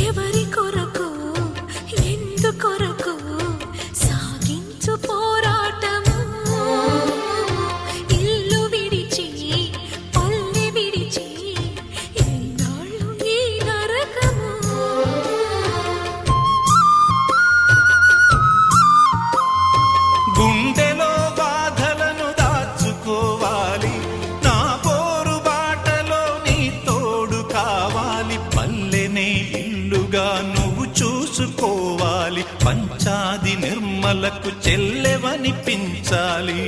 ఎవరి కొరకు ఎందుకొరకు సాగించు పోరాటము ఇల్లు విడిచి పల్లె విడిచి ఎన్నాళ్ళు ఈ నరకము గుండెలో బాధలను దాచుకోవాలి నా పోరు బాటలో నీ తోడు కావాలి పల్లెనే ఇల్లుగా నువ్వు చూసుకోవాలి పంచాది నిర్మలకు చెల్లెవనిపించాలి